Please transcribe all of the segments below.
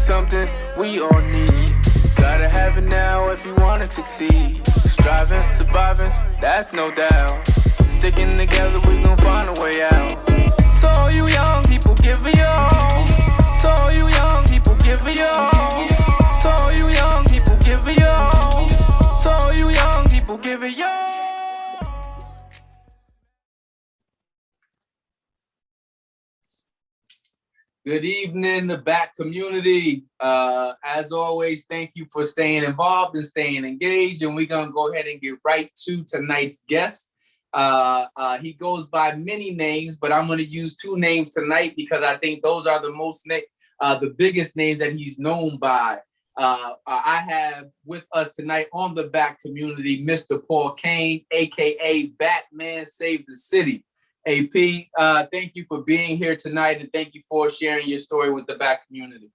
something we all need. Gotta have it now if you wanna succeed. Striving, surviving, that's no doubt. Sticking together, we gon' find a way out. So all you young people, give it your all. So all you young people, give it your all. So all you young people, give it your all. So all you young people, give it your all. Good evening, the back community. As always, thank you for staying involved and staying engaged. And we're going to go ahead and get right to tonight's guest. He goes by many names, but I'm going to use two names tonight because I think those are the biggest names that he's known by. I have with us tonight on the back community, Mr. Paul Kane, aka Batman Save the City. AP, thank you for being here tonight, and thank you for sharing your story with the back community.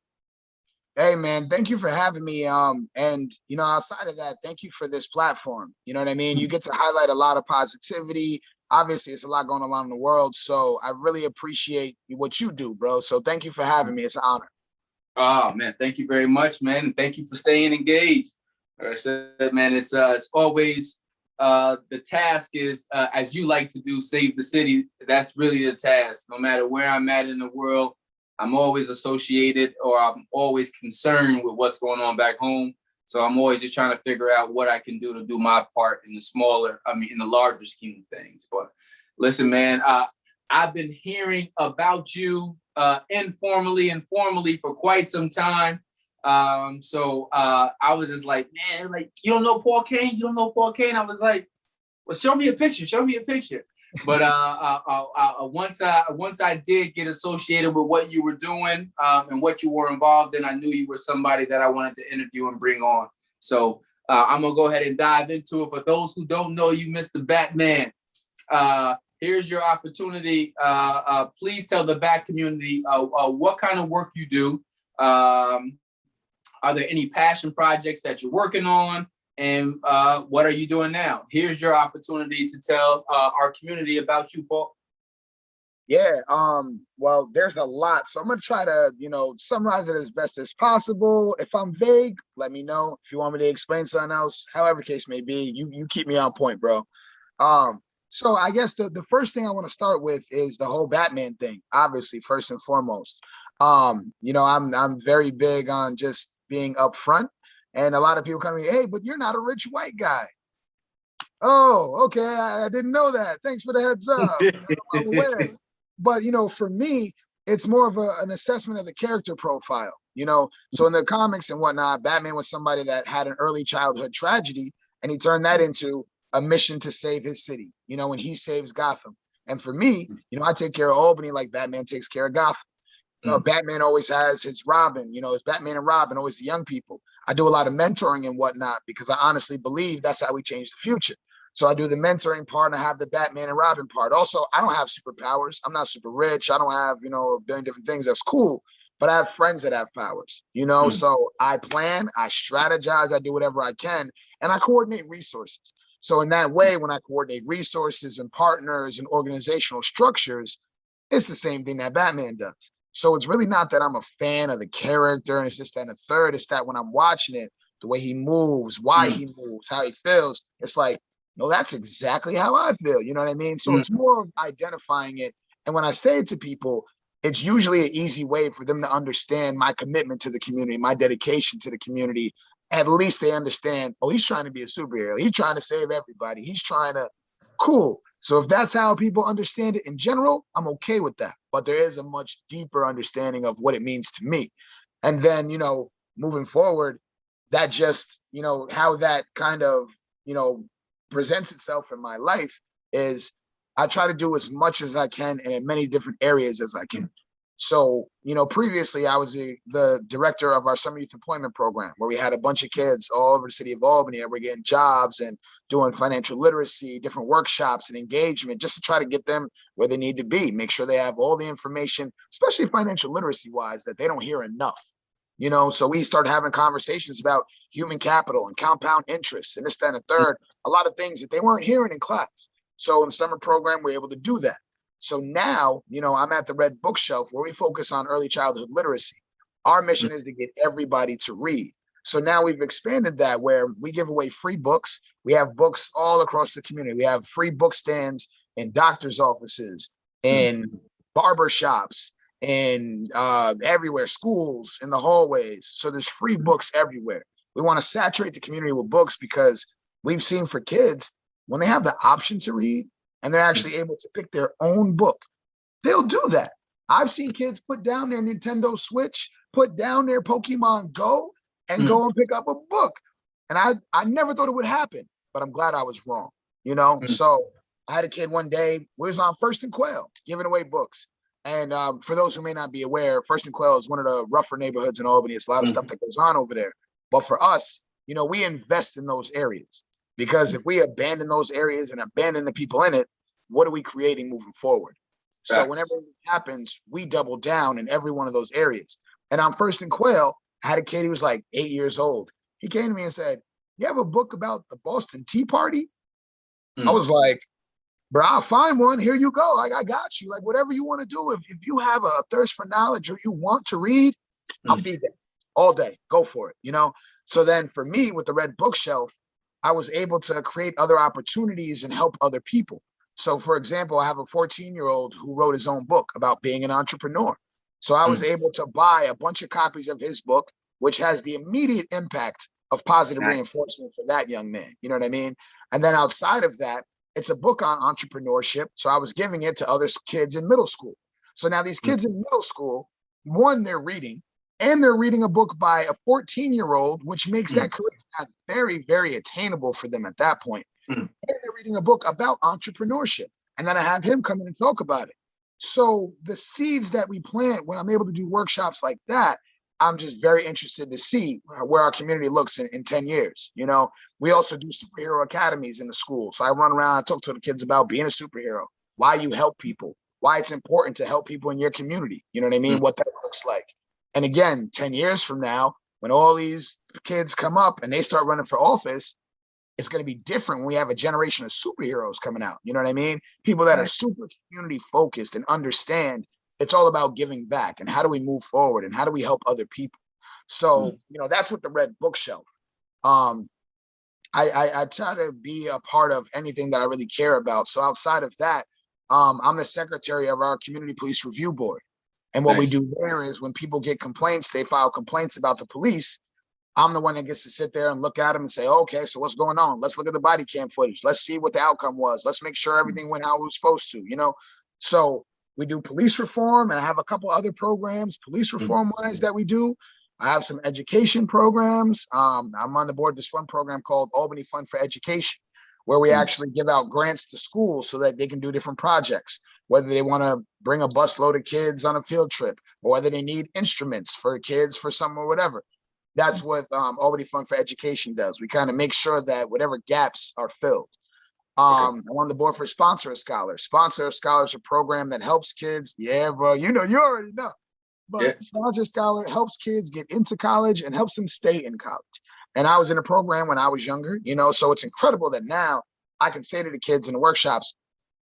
Hey man, thank you for having me. And outside of that, thank you for this platform. You know what I mean? You get to highlight a lot of positivity. Obviously, it's a lot going on in the world, so I really appreciate what you do, bro. So thank you for having me. It's an honor. Oh man, thank you very much, man, and thank you for staying engaged. Man, it's always. The task is, as you like to do, save the city. That's really the task. No matter where I'm at in the world, I'm always associated or I'm always concerned with what's going on back home. So I'm always just trying to figure out what I can do to do my part in the larger scheme of things. But listen, man, I've been hearing about you informally and formally for quite some time. So I was just like, man, like, you don't know Paul Kane? You don't know Paul Kane? I was like, well, show me a picture. But once I did get associated with what you were doing and what you were involved in, I knew you were somebody that I wanted to interview and bring on. So I'm gonna go ahead and dive into it. For those who don't know you, Mr. Batman, here's your opportunity. Please tell the back community what kind of work you do. Are there any passion projects that you're working on? And what are you doing now? Here's your opportunity to tell our community about you, Paul. Yeah, well, there's a lot. So I'm going to try to, summarize it as best as possible. If I'm vague, let me know. If you want me to explain something else, however case may be, you keep me on point, bro. So I guess the first thing I want to start with is the whole Batman thing, obviously, first and foremost. I'm very big on just being upfront, and a lot of people come to me, hey, but you're not a rich white guy. Oh, okay, I didn't know that. Thanks for the heads up. I'm aware. But for me, it's more of an assessment of the character profile. So in the comics and whatnot, Batman was somebody that had an early childhood tragedy, and he turned that into a mission to save his city. When he saves Gotham. And for me, I take care of Albany like Batman takes care of Gotham. Batman always has his Robin, it's Batman and Robin, always the young people. I do a lot of mentoring and whatnot because I honestly believe that's how we change the future. So I do the mentoring part and I have the Batman and Robin part. Also, I don't have superpowers. I'm not super rich. I don't have, a billion different things. That's cool. But I have friends that have powers, so I plan, I strategize, I do whatever I can, and I coordinate resources. So in that way, when I coordinate resources and partners and organizational structures, it's the same thing that Batman does. So it's really not that I'm a fan of the character and it's just that and the third. It's that when I'm watching it, the way he moves, why he moves, how he feels, it's like, no, that's exactly how I feel. You know what I mean? So it's more of identifying it. And when I say it to people, it's usually an easy way for them to understand my commitment to the community, my dedication to the community. At least they understand, oh, he's trying to be a superhero. He's trying to save everybody. He's trying to, cool. So if that's how people understand it in general, I'm okay with that. But there is a much deeper understanding of what it means to me. And then, moving forward, that just, how that kind of, presents itself in my life is I try to do as much as I can and in many different areas as I can. So, previously I was the director of our summer youth employment program where we had a bunch of kids all over the city of Albany and we're getting jobs and doing financial literacy, different workshops and engagement just to try to get them where they need to be, make sure they have all the information, especially financial literacy wise, that they don't hear enough. So we started having conversations about human capital and compound interest and this, that, and the third, a lot of things that they weren't hearing in class. So in the summer program, we're able to do that. So now, I'm at the Red Bookshelf where we focus on early childhood literacy. Our mission is to get everybody to read. So now we've expanded that where we give away free books. We have books all across the community. We have free book stands in doctors' offices, in barber shops, in everywhere, schools, in the hallways. So there's free books everywhere. We want to saturate the community with books because we've seen for kids, when they have the option to read and they're actually able to pick their own book, they'll do that. I've seen kids put down their Nintendo Switch, put down their Pokemon Go, and go and pick up a book. And I never thought it would happen, but I'm glad I was wrong, you know? So I had a kid one day, we was on First and Quail, giving away books. And for those who may not be aware, First and Quail is one of the rougher neighborhoods in Albany. It's a lot of stuff that goes on over there. But for us, you know, we invest in those areas because if we abandon those areas and abandon the people in it, what are we creating moving forward? So whenever it happens, we double down in every one of those areas. And on First and Quail, I had a kid, he was like 8 years old. He came to me and said, "You have a book about the Boston Tea Party?" I was like, "Bro, I'll find one. Here you go. Like, I got you. Like, whatever you want to do. If you have a thirst for knowledge or you want to read, I'll be there all day. Go for it, you know?" So then for me, with the Red Bookshelf, I was able to create other opportunities and help other people. So, for example, I have a 14-year-old who wrote his own book about being an entrepreneur. So I was able to buy a bunch of copies of his book, which has the immediate impact of positive reinforcement for that young man. You know what I mean? And then outside of that, it's a book on entrepreneurship. So I was giving it to other kids in middle school. So now these kids in middle school, one, they're reading, and they're reading a book by a 14-year-old, which makes that career very, very attainable for them at that point. And they're reading a book about entrepreneurship. And then I have him come in and talk about it. So the seeds that we plant when I'm able to do workshops like that, I'm just very interested to see where our community looks in 10 years. You know, we also do superhero academies in the school. So I run around and talk to the kids about being a superhero, why you help people, why it's important to help people in your community. You know what I mean? What that looks like. And again, 10 years from now, when all these kids come up and they start running for office, it's going to be different when we have a generation of superheroes coming out. You know what I mean? People that are super community focused and understand it's all about giving back and how do we move forward and how do we help other people. So, you know, that's what the Red Bookshelf. I try to be a part of anything that I really care about. So outside of that, I'm the secretary of our community police review board. And what we do there is when people get complaints, they file complaints about the police. I'm the one that gets to sit there and look at them and say, okay, so what's going on? Let's look at the body cam footage. Let's see what the outcome was. Let's make sure everything went how it was supposed to, you know? So we do police reform, and I have a couple other programs, police reform wise, that we do. I have some education programs. I'm on the board of this one program called Albany Fund for Education, where we actually give out grants to schools so that they can do different projects, whether they want to bring a busload of kids on a field trip or whether they need instruments for kids for some or whatever. That's what Albany Fund for Education does. We kind of make sure that whatever gaps are filled. I'm on the board for Sponsor a Scholar. Sponsor a Scholar is a program that helps kids. Yeah, bro, you know, you already know. But Sponsor a Scholar helps kids get into college and helps them stay in college. And I was in a program when I was younger, you know, so it's incredible that now I can say to the kids in the workshops,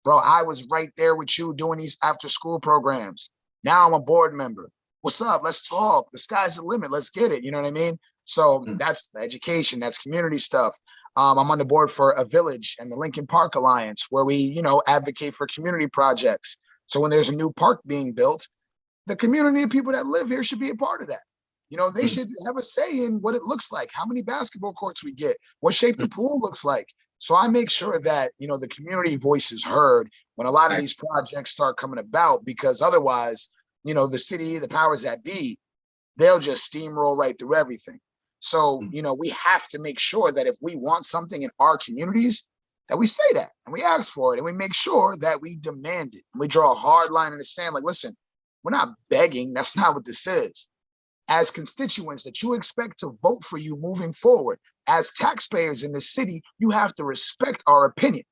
bro, I was right there with you doing these after school programs. Now I'm a board member. What's up? Let's talk. The sky's the limit. Let's get it. You know what I mean? So that's education. That's community stuff. I'm on the board for A Village and the Lincoln Park Alliance, where we, you know, advocate for community projects. So when there's a new park being built, the community of people that live here should be a part of that. You know, they should have a say in what it looks like, how many basketball courts we get, what shape the pool looks like. So I make sure that, you know, the community voice is heard when a lot of these projects start coming about, because otherwise, you know, the city, the powers that be, they'll just steamroll right through everything. So, you know, we have to make sure that if we want something in our communities, that we say that and we ask for it and we make sure that we demand it. And we draw a hard line in the sand. Like, listen, we're not begging. That's not what this is. As constituents that you expect to vote for you moving forward, as taxpayers in the city, you have to respect our opinion.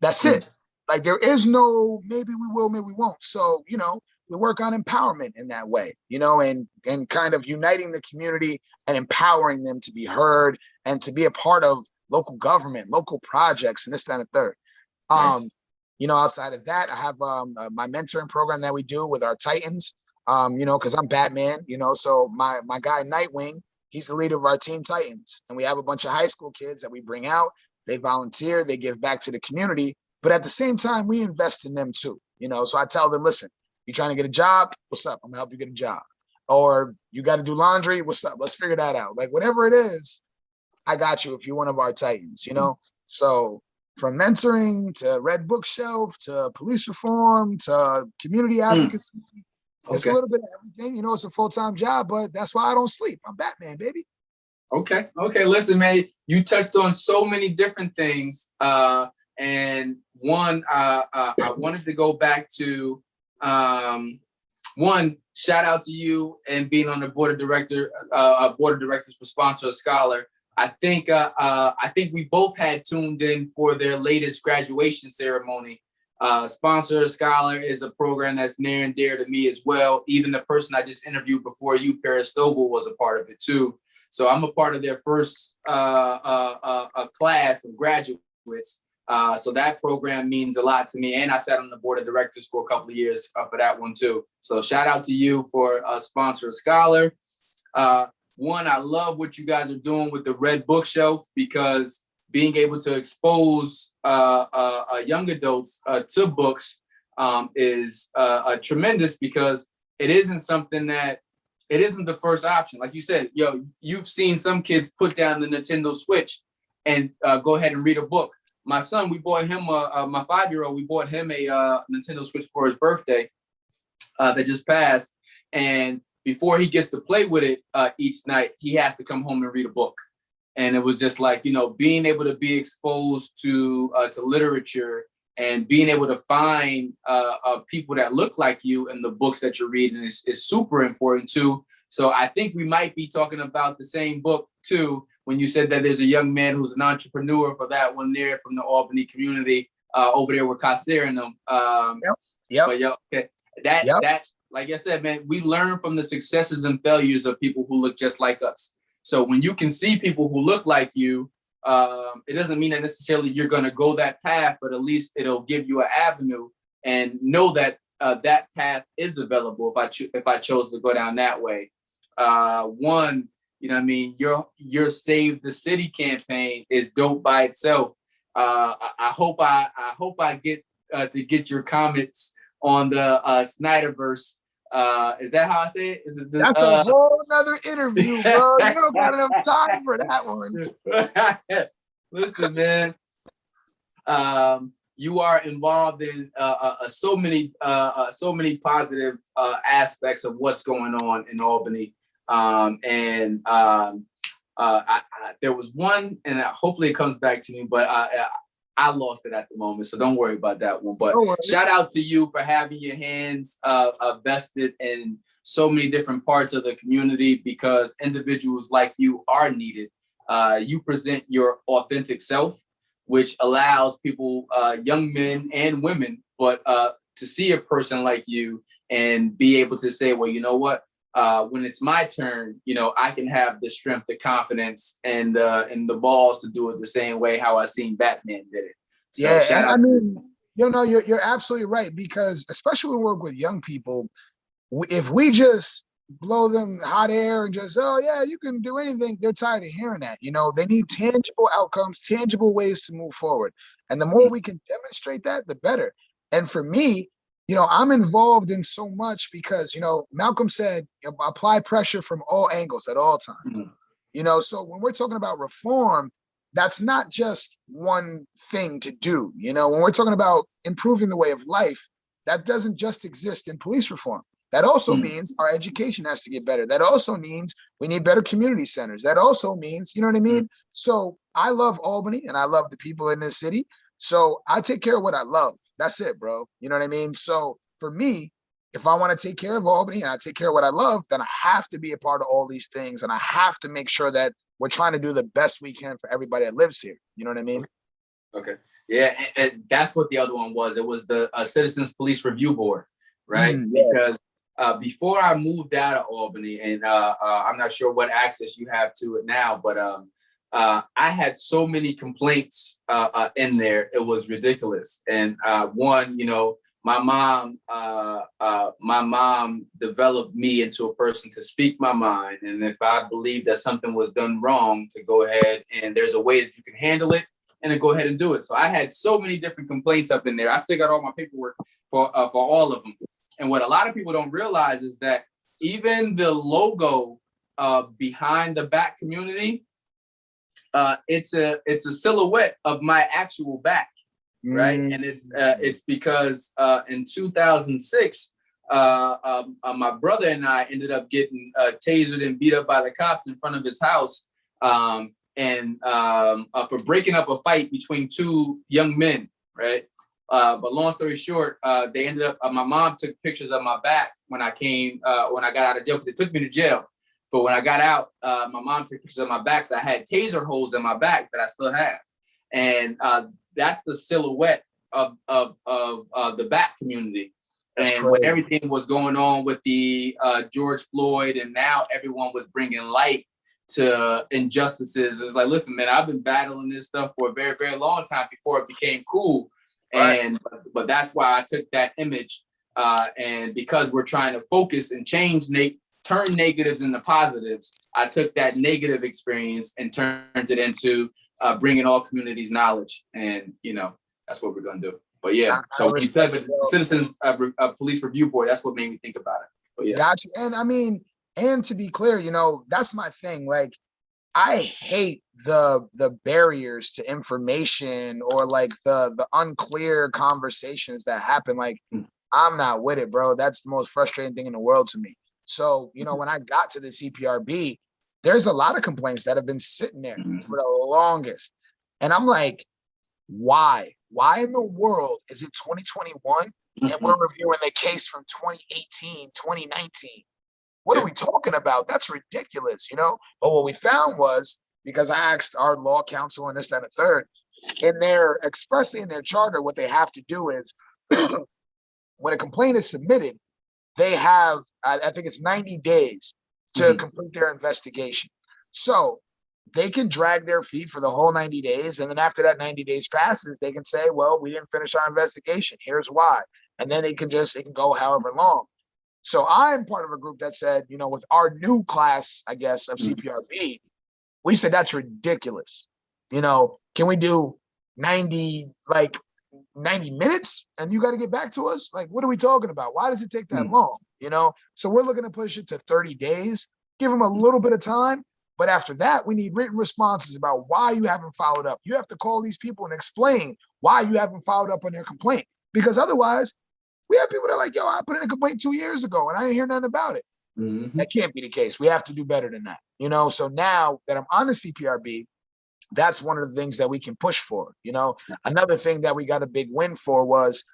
That's it. Like, there is no maybe we will, maybe we won't. So, you know, we work on empowerment in that way, you know, and kind of uniting the community and empowering them to be heard and to be a part of local government, local projects, and this, that, and the third. You know, outside of that, I have my mentoring program that we do with our Titans. Because I'm Batman, so my guy Nightwing, he's the leader of our Teen Titans. And we have a bunch of high school kids that we bring out. They volunteer, they give back to the community. But at the same time, we invest in them too. So I tell them, listen, you trying to get a job? What's up? I'm gonna help you get a job. Or you got to do laundry? What's up? Let's figure that out. Like whatever it is, I got you if you're one of our Titans. So from mentoring to Red Bookshelf to police reform to community advocacy, it's a little bit of everything. It's a full-time job, but that's why I don't sleep. I'm Batman, baby. Okay. Listen, man, you touched on so many different things. And one, I wanted to go back to one, shout out to you and being on the board of directors for Sponsor a Scholar. I think we both had tuned in for their latest graduation ceremony. Sponsor a Scholar is a program that's near and dear to me as well. Even the person I just interviewed before you, Paris Stoble, was a part of it too. So I'm a part of their first class of graduates. So that program means a lot to me. And I sat on the board of directors for a couple of years for that one too. So shout out to you for Sponsor a Scholar. One, I love what you guys are doing with the Red Bookshelf, because being able to expose young adults to books is tremendous, because it isn't the first option. Like you said, you've seen some kids put down the Nintendo Switch and go ahead and read a book. My son, we bought him my 5-year-old, we bought him a Nintendo Switch for his birthday that just passed. And before he gets to play with it each night, he has to come home and read a book. And it was just like, being able to be exposed to literature and being able to find people that look like you in the books that you're reading is super important too. So I think we might be talking about the same book too, when you said that there's a young man who's an entrepreneur for that one there from the Albany community over there with Kasser and them. Yep. But okay. That, like I said, man, we learn from the successes and failures of people who look just like us. So when you can see people who look like you, it doesn't mean that necessarily you're going to go that path, but at least it'll give you an avenue and know that that path is available if I chose to go down that way. One, your Save the City campaign is dope by itself. I hope I get to get your comments on the Snyderverse. Is that how I say it? That's a whole nother interview, bro. You don't got enough time for that one. Listen, man. You are involved in so many positive aspects of what's going on in Albany. There was one, and hopefully it comes back to me, but I lost it at the moment, so don't worry about that one. But shout out to you for having your hands vested in so many different parts of the community, because individuals like you are needed. You present your authentic self, which allows people, young men and women, but to see a person like you and be able to say, well, you know what? When it's my turn, I can have the strength, the confidence, and the balls to do it the same way how I seen Batman did it. So, yeah, shout out. You're absolutely right, because especially when we work with young people, if we just blow them hot air and just, oh yeah, you can do anything, they're tired of hearing that. They need tangible outcomes, tangible ways to move forward, and the more we can demonstrate that, the better. And for me, I'm involved in so much because, Malcolm said, apply pressure from all angles at all times. So when we're talking about reform, that's not just one thing to do. When we're talking about improving the way of life, that doesn't just exist in police reform. That also means our education has to get better. That also means we need better community centers. That also means, you know what I mean? So I love Albany and I love the people in this city. So I take care of what I love. That's it, bro. You know what I mean? So for me, if I want to take care of Albany and I take care of what I love, then I have to be a part of all these things. And I have to make sure that we're trying to do the best we can for everybody that lives here. You know what I mean? Okay. Yeah. And that's what the other one was. It was the Citizens Police Review Board, right? Because before I moved out of Albany, and I'm not sure what access you have to it now, but I had so many complaints in there. It was ridiculous. And one, my mom developed me into a person to speak my mind. And if I believe that something was done wrong, to go ahead and there's a way that you can handle it and then go ahead and do it. So I had so many different complaints up in there. I still got all my paperwork for all of them. And what a lot of people don't realize is that even the logo behind the back community, it's a silhouette of my actual back. Right. And it's because in 2006, my brother and I ended up getting tasered and beat up by the cops in front of his house for breaking up a fight between two young men. Right. But long story short, they ended up my mom took pictures of my back when I got out of jail, because they took me to jail. But when I got out, my mom took pictures of my back. So I had taser holes in my back that I still have. And that's the silhouette of the Black community. And when everything was going on with the George Floyd, and now everyone was bringing light to injustices, it's like, listen, man, I've been battling this stuff for a very, very long time before it became cool. Right. But that's why I took that image. And because we're trying to focus and change, turn negatives into positives, I took that negative experience and turned it into bringing all communities knowledge, and that's what we're gonna do. But yeah, so when you said the Citizens Police Review Board, that's what made me think about it. But yeah, gotcha. And I mean, and to be clear, that's my thing. Like, I hate the barriers to information, or like the unclear conversations that happen. Like, I'm not with it, bro. That's the most frustrating thing in the world to me. So when I got to the CPRB, there's a lot of complaints that have been sitting there for the longest. And I'm like, why? Why in the world is it 2021 and we're reviewing a case from 2018, 2019? What are we talking about? That's ridiculous, But what we found was, because I asked our law counsel and this, that, and the third, expressly in their charter, what they have to do is when a complaint is submitted, they have, I think it's 90 days to complete their investigation. So they can drag their feet for the whole 90 days. And then after that 90 days passes, they can say, well, we didn't finish our investigation. Here's why. And then it can go however long. So I'm part of a group that said, with our new class, I guess, of CPRB, we said that's ridiculous. Can we do 90 minutes and you got to get back to us? Like, what are we talking about? Why does it take that long? So we're looking to push it to 30 days, give them a little bit of time. But after that, we need written responses about why you haven't followed up. You have to call these people and explain why you haven't followed up on their complaint. Because otherwise, we have people that are like, yo, I put in a complaint 2 years ago and I didn't hear nothing about it. That can't be the case. We have to do better than that. So now that I'm on the CPRB, that's one of the things that we can push for. Another thing that we got a big win for was,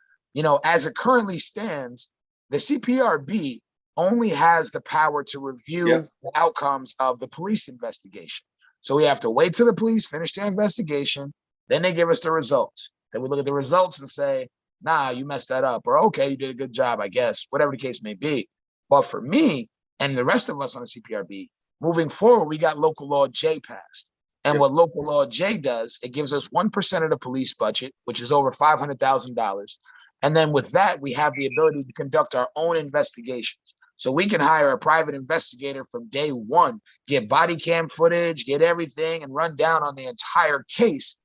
as it currently stands, the CPRB only has the power to review the outcomes of the police investigation. So we have to wait till the police finish their investigation. Then they give us the results. Then we look at the results and say, nah, you messed that up. Or, okay, you did a good job, I guess, whatever the case may be. But for me and the rest of us on the CPRB, moving forward, we got local law J passed. And what local law J does, it gives us 1% of the police budget, which is over $500,000. And then with that, we have the ability to conduct our own investigations. So we can hire a private investigator from day one, get body cam footage, get everything, and run down on the entire case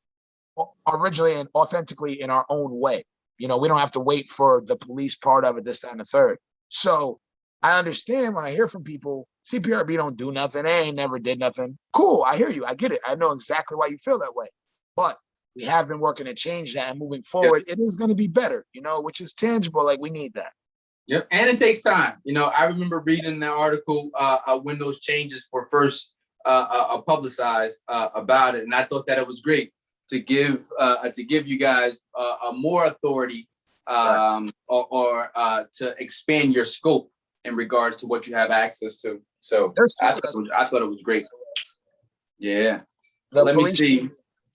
originally and authentically in our own way. We don't have to wait for the police part of it, this, that, and the third. So I understand when I hear from people, CPRB don't do nothing, they ain't never did nothing. Cool, I hear you, I get it. I know exactly why you feel that way. But we have been working to change that, and moving forward, it is going to be better, which is tangible. Like, we need that. Yep, and it takes time. I remember reading the article when those changes were first publicized about it, and I thought that it was great to give you guys more authority or to expand your scope in regards to what you have access to. So I thought it was great. Yeah. Let me see.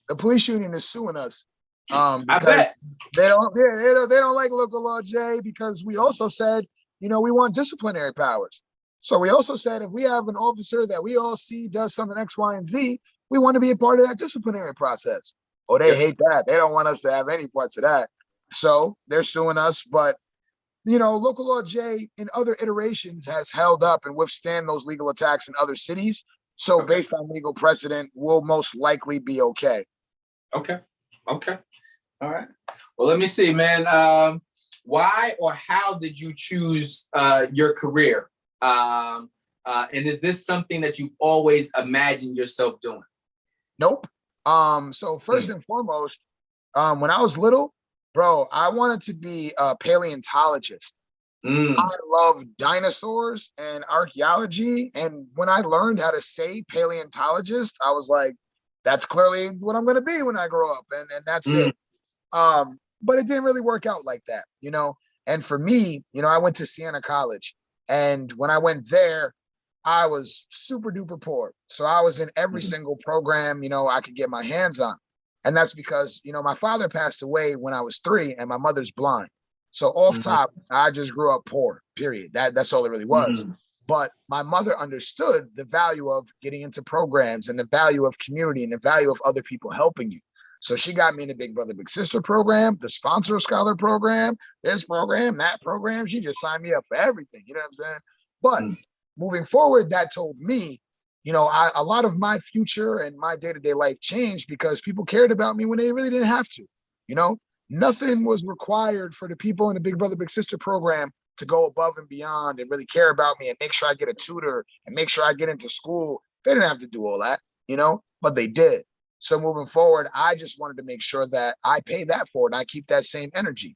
The police union is suing us. I bet they don't like local law J, because we also said, we want disciplinary powers. So we also said, if we have an officer that we all see does something X, Y, and Z, we want to be a part of that disciplinary process. Oh, they hate that. They don't want us to have any parts of that. So they're suing us, but local law J in other iterations has held up and withstand those legal attacks in other cities. So Okay. based on legal precedent, we'll most likely be okay. Okay. Okay. All right. Well, let me see, man. Why or how did you choose your career? And is this something that you've always imagined yourself doing? Nope. So first and foremost, when I was little, bro, I wanted to be a paleontologist. I love dinosaurs and archaeology. And when I learned how to say paleontologist, I was like, that's clearly what I'm going to be when I grow up. And that's it. But it didn't really work out like that, And for me, I went to Siena College. And when I went there, I was super duper poor. So I was in every single program, I could get my hands on. And that's because, my father passed away when I was 3 and my mother's blind. So off top, I just grew up poor, period. That's all it really was. But my mother understood the value of getting into programs and the value of community and the value of other people helping you. So she got me in the Big Brother, Big Sister program, the Sponsor Scholar program, this program, that program. She just signed me up for everything. You know what I'm saying? But moving forward, that told me, a lot of my future and my day-to-day life changed because people cared about me when they really didn't have to. Nothing was required for the people in the Big Brother, Big Sister program to go above and beyond and really care about me and make sure I get a tutor and make sure I get into school. They didn't have to do all that, but they did. So moving forward, I just wanted to make sure that I pay that forward and I keep that same energy.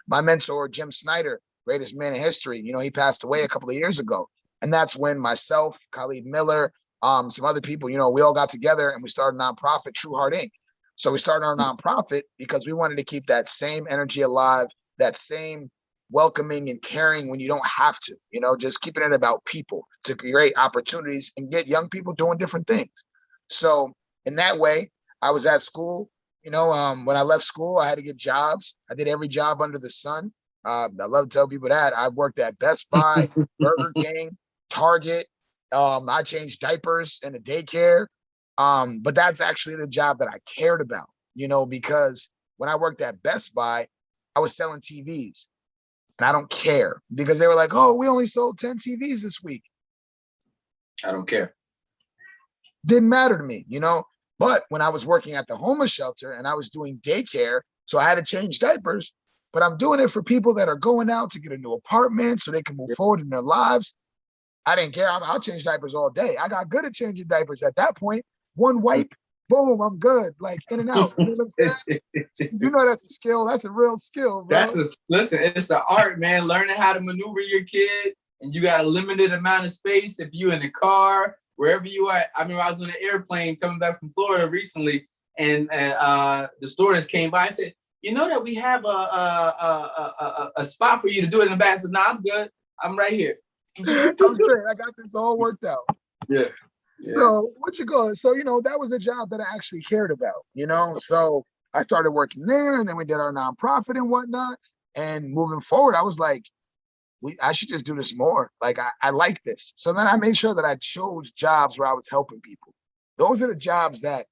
My mentor, Jim Snyder, greatest man in history, he passed away a couple of years ago. And that's when myself, Khalid Miller, some other people, we all got together and we started a nonprofit, True Heart Inc. So we started our nonprofit because we wanted to keep that same energy alive, that same welcoming and caring when you don't have to, just keeping it about people to create opportunities and get young people doing different things. So in that way, I was at school, when I left school, I had to get jobs. I did every job under the sun. I love to tell people that. I worked at Best Buy, Burger King, Target. I changed diapers in a daycare. But that's actually the job that I cared about, because when I worked at Best Buy, I was selling TVs and I don't care because they were like, oh, we only sold 10 TVs this week. I don't care. Didn't matter to me, But when I was working at the homeless shelter and I was doing daycare, so I had to change diapers, but I'm doing it for people that are going out to get a new apartment so they can move forward in their lives. I didn't care. I'll change diapers all day. I got good at changing diapers at that point. One wipe, boom, I'm good. Like in and out. You know what I'm saying? That's a skill. That's a real skill, bro. Listen, it's the art, man. Learning how to maneuver your kid, and you got a limited amount of space. If you in the car, wherever you are. I remember I was on an airplane coming back from Florida recently, and the stewardess came by and said, that we have a spot for you to do it in the back. I said, I'm good. I'm right here. I'm straight. I got this all worked out. Yeah. So that was a job that I actually cared about, So I started working there and then we did our nonprofit and whatnot. And moving forward, I was like, I should just do this more. Like, I like this. So then I made sure that I chose jobs where I was helping people. Those are the jobs that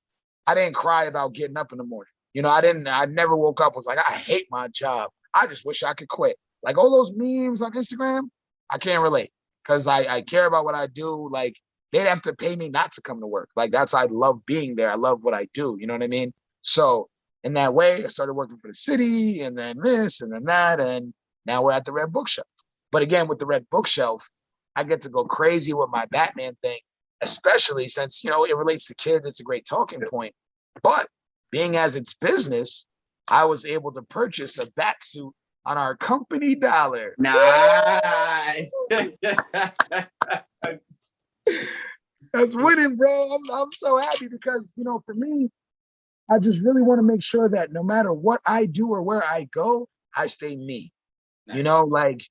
I didn't cry about getting up in the morning. I never woke up was like, I hate my job. I just wish I could quit. Like all those memes on Instagram, I can't relate because I care about what I do. Like they'd have to pay me not to come to work. Like I love being there. I love what I do. You know what I mean? So in that way, I started working for the city and then this and then that. And now we're at the Red Bookshelf. But again, with the Red Bookshelf, I get to go crazy with my Batman thing, especially since, it relates to kids. It's a great talking point. But being as it's business, I was able to purchase a bat suit on our company dollar. Nice. That's winning, bro. I'm so happy because, for me, I just really want to make sure that no matter what I do or where I go, I stay me. Nice.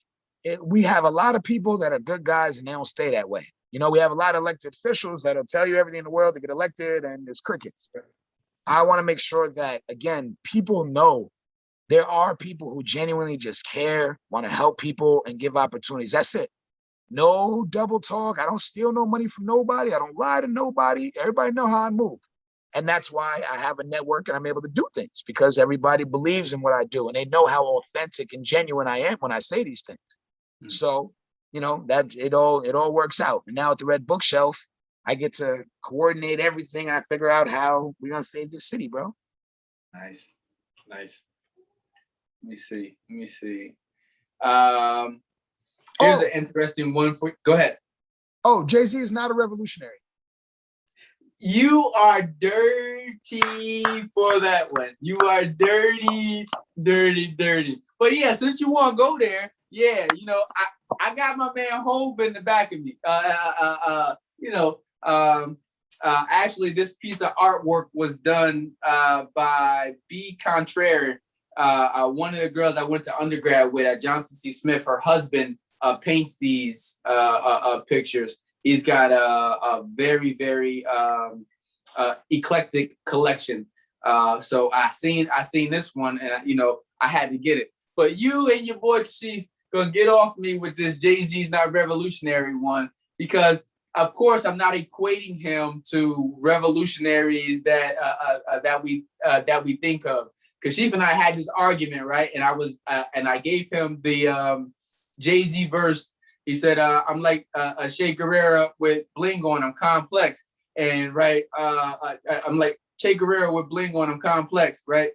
We have a lot of people that are good guys and they don't stay that way. We have a lot of elected officials that'll tell you everything in the world to get elected and it's crickets. I want to make sure that, again, people know there are people who genuinely just care, want to help people and give opportunities. That's it. No double talk. I don't steal no money from nobody. I don't lie to nobody. Everybody know how I move. And that's why I have a network and I'm able to do things, because everybody believes in what I do and they know how authentic and genuine I am when I say these things. So, that it all works out. And now at the Red Bookshelf, I get to coordinate everything and I figure out how we're going to save this city, bro. Nice. Let me see. Here's an interesting one for you. Go ahead. Oh, Jay-Z is not a revolutionary. You are dirty for that one. You are dirty. But yeah, since you want to go there, yeah, I got my man Hove in the back of me. Actually, this piece of artwork was done by B. Contrary, one of the girls I went to undergrad with at Johnson C. Smith. Her husband paints these pictures. He's got a very, very eclectic collection. So I seen this one, and I had to get it. But you and your boy Chief gonna get off me with this Jay-Z's not revolutionary one, because of course I'm not equating him to revolutionaries that we think of. Kashif and I had this argument, right? And I gave him the Jay-Z verse. He said, I'm like a Che Guevara with bling on, I'm complex. And right, I'm like Che Guevara with bling on, I'm complex, right?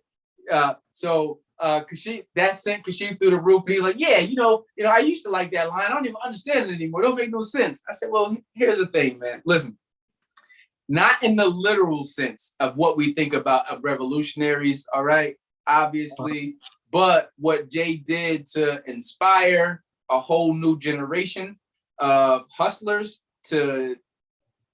So Kashif, that sent Kashif through the roof. And he's like, yeah, I used to like that line. I don't even understand it anymore. It don't make no sense. I said, well, here's the thing, man. Listen, not in the literal sense of what we think about of revolutionaries, all right, obviously, but what Jay did to inspire a whole new generation of hustlers to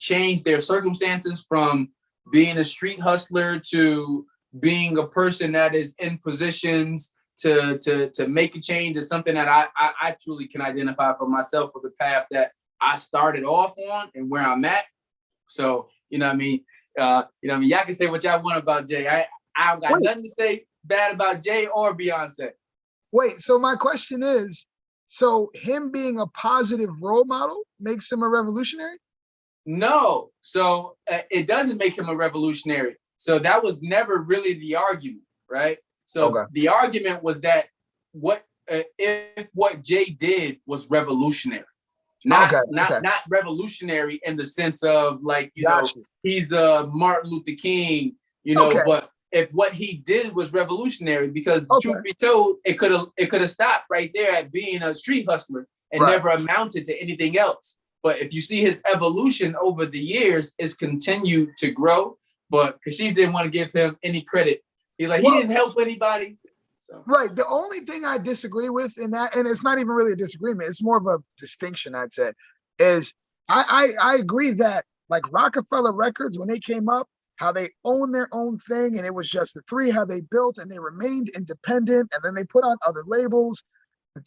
change their circumstances from being a street hustler to being a person that is in positions to make a change is something that I truly can identify for myself with the path that I started off on and where I'm at. So, y'all can say what y'all want about Jay. I got nothing to say bad about Jay or Beyonce. Wait, so my question is, so him being a positive role model makes him a revolutionary? No. So it doesn't make him a revolutionary. So that was never really the argument, right? So The argument was that if what Jay did was revolutionary, not revolutionary in the sense of he's Martin Luther King, but if what he did was revolutionary, because truth be told, it could have stopped right there at being a street hustler and never amounted to anything else. But if you see his evolution over the years, it's continued to grow. But Kashif didn't want to give him any credit. He didn't help anybody. So. Right. The only thing I disagree with in that, and it's not even really a disagreement, it's more of a distinction, I'd say, is I agree that like Rockefeller Records, when they came up, how they owned their own thing, and it was just the three, how they built and they remained independent, and then they put on other labels.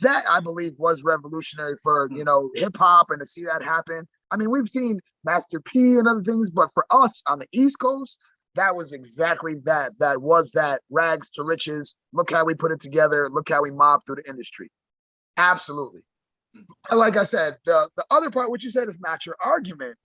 That I believe was revolutionary for, hip hop, and to see that happen. I mean, we've seen Master P and other things, but for us on the East Coast, that was exactly that. That was that rags to riches. Look how we put it together. Look how we mobbed through the industry. Absolutely. Like I said, the other part, which you said is not your argument,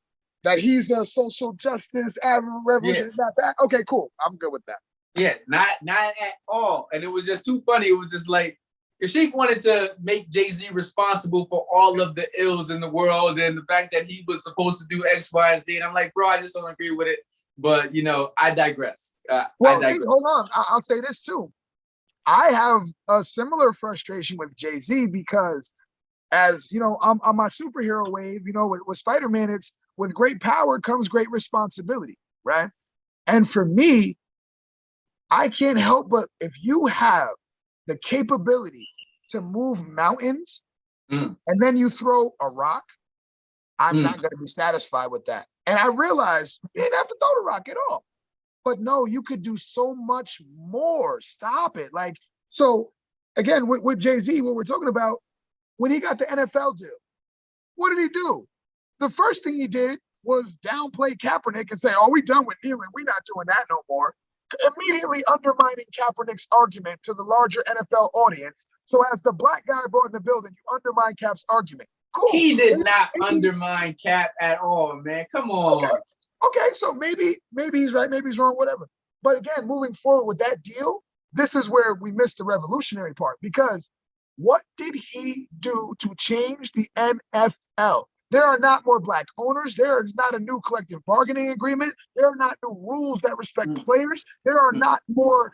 that he's a social justice revolution, not that. Okay, cool. I'm good with that. Yeah, not at all. And it was just too funny. It was just like, Kashif wanted to make Jay-Z responsible for all of the ills in the world and the fact that he was supposed to do X, Y, and Z. And I'm like, bro, I just don't agree with it. But, I digress. Hold on. I'll say this too. I have a similar frustration with Jay-Z because as, I'm on my superhero wave, with Spider-Man, it's with great power comes great responsibility, right? And for me, I can't help but if you have the capability to move mountains and then you throw a rock, I'm not going to be satisfied with that. And I realized you didn't have to throw the rock at all. But no, you could do so much more. Stop it. So again, with Jay-Z, what we're talking about, when he got the NFL deal, what did he do? The first thing he did was downplay Kaepernick and say, oh, we done with kneeling. We're not doing that no more. Immediately undermining Kaepernick's argument to the larger NFL audience. So as the black guy brought in the building, you undermine Cap's argument. Cool. He did not undermine Cap at all, man. Come on. Okay, so maybe he's right, maybe he's wrong, whatever. But again, moving forward with that deal, this is where we missed the revolutionary part, because what did he do to change the NFL? There are not more black owners. There is not a new collective bargaining agreement. There are not new rules that respect players. There are not more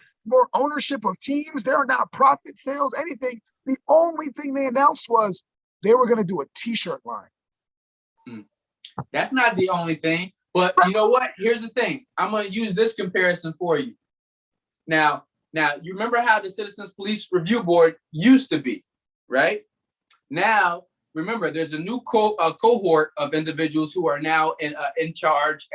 ownership of teams. There are not profit sales, anything. The only thing they announced was they were going to do a t-shirt line. That's not the only thing. But you know what? Here's the thing. I'm going to use this comparison for you. Now, you remember how the Citizens Police Review Board used to be, right? Now, remember, there's a new cohort of individuals who are now in charge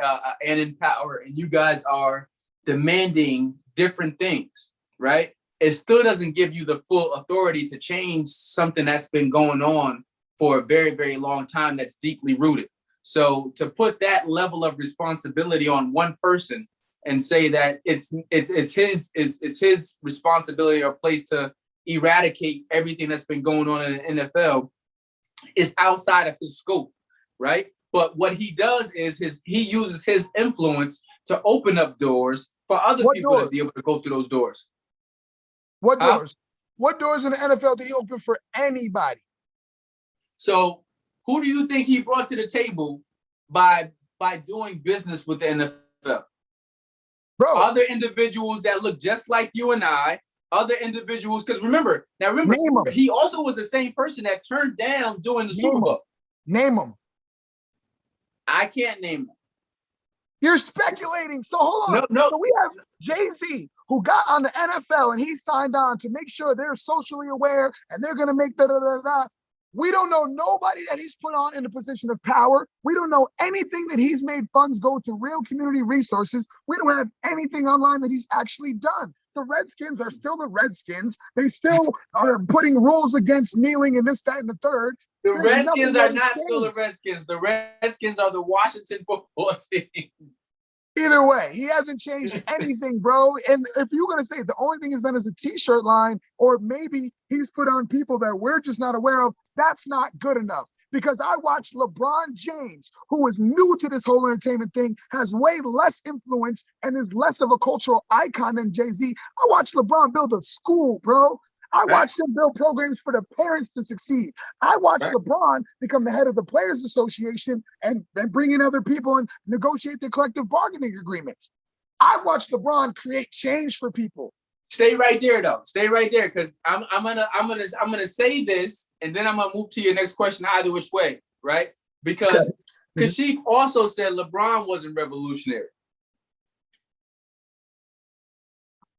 and in power, and you guys are demanding different things, right? It still doesn't give you the full authority to change something that's been going on for a very, very long time that's deeply rooted. So to put that level of responsibility on one person and say that it's his responsibility or place to eradicate everything that's been going on in the NFL is outside of his scope, right? But what he does is he uses his influence to open up doors for other people to be able to go through those doors. What doors? What doors in the NFL did he open for anybody? So who do you think he brought to the table by doing business with the NFL? Bro, other individuals that look just like you and I, other individuals, because remember, he also was the same person that turned down doing the Super Bowl. Name them. I can't name them. You're speculating. So hold on. No. So we have Jay-Z, who got on the NFL and he signed on to make sure they're socially aware and they're going to make da-da-da-da. We don't know nobody that he's put on in a position of power. We don't know anything that he's made funds go to real community resources. We don't have anything online that he's actually done. The Redskins are still the Redskins. They still are putting rules against kneeling and this, that, and the third. The Redskins are not still the Redskins. The Redskins are the Washington football team. Either way, he hasn't changed anything, bro. And if you're going to say the only thing he's done is a t-shirt line, or maybe he's put on people that we're just not aware of, that's not good enough. Because I watched LeBron James, who is new to this whole entertainment thing, has way less influence and is less of a cultural icon than Jay-Z. I watched LeBron build a school, bro. I watched him build programs for the parents to succeed. I watched LeBron become the head of the Players Association and bring in other people and negotiate their collective bargaining agreements. I watched LeBron create change for people. Stay right there, though. Stay right there, because I'm gonna say this, and then I'm gonna move to your next question either which way, right? Because Kashif also said LeBron wasn't revolutionary.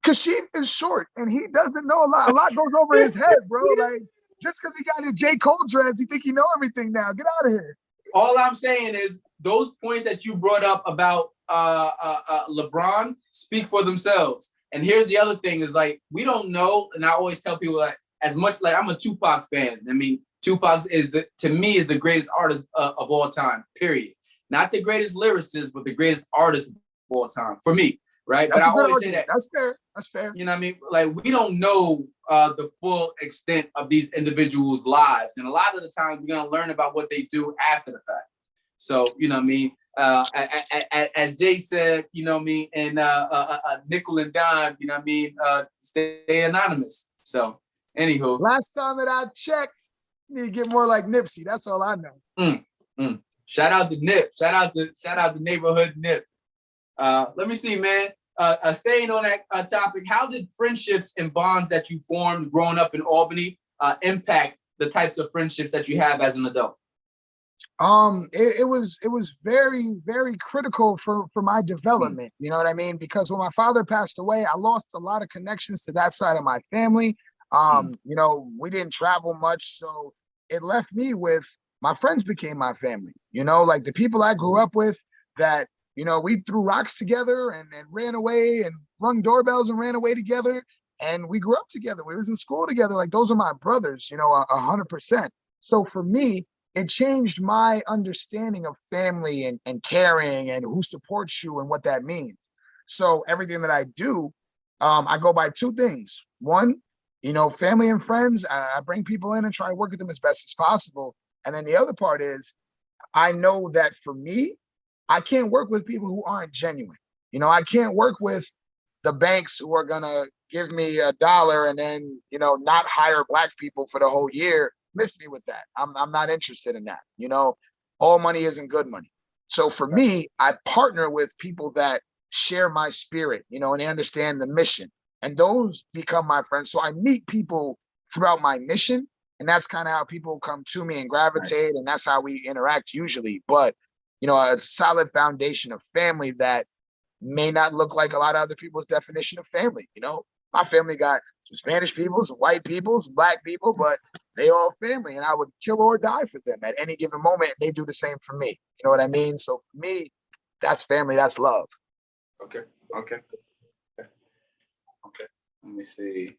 Kashif is short and he doesn't know a lot. A lot goes over his head, bro. Like, just because he got his J. Cole dreads, you think you know everything now. Get out of here. All I'm saying is those points that you brought up about LeBron speak for themselves. And here's the other thing is, like, we don't know. And I always tell people, like, as much like I'm a Tupac fan. I mean, Tupac to me is the greatest artist of all time, period. Not the greatest lyricist, but the greatest artist of all time for me. Right. That's but I always say that. That's fair. That's fair. You know what I mean? Like, we don't know the full extent of these individuals' lives. And a lot of the times we're going to learn about what they do after the fact. So, you know what I mean? As Jay said, you know what I mean? And nickel and dime, you know what I mean? Stay anonymous. So, anywho. Last time that I checked, you need to get more like Nipsey. That's all I know. Shout out to Nip. Shout out to neighborhood Nip. Let me see, man. Staying on that topic, how did friendships and bonds that you formed growing up in Albany impact the types of friendships that you have as an adult? It was very, very critical for my development. You know what I mean? Because when my father passed away, I lost a lot of connections to that side of my family. You know, we didn't travel much, so it left me with my friends became my family. You know, like the people I grew up with that, you know, we threw rocks together and ran away and rung doorbells and ran away together. And we grew up together. We was in school together. Like, those are my brothers, you know, 100%. So for me, it changed my understanding of family and caring and who supports you and what that means. So everything that I do, I go by two things. One, you know, family and friends, I bring people in and try to work with them as best as possible. And then the other part is, I know that for me, I can't work with people who aren't genuine. You know, I can't work with the banks who are gonna give me $1 and then, you know, not hire Black people for the whole year. Miss me with that. I'm not interested in that. You know, all money isn't good money. So for me, I partner with people that share my spirit, you know, and they understand the mission. And those become my friends. So I meet people throughout my mission. And that's kind of how people come to me and gravitate. And that's how we interact usually. But, you know, a solid foundation of family that may not look like a lot of other people's definition of family. You know, my family got some Spanish people, some white people, some Black people, but they all family. And I would kill or die for them at any given moment. And they do the same for me. You know what I mean? So for me, that's family, that's love. Okay. Let me see.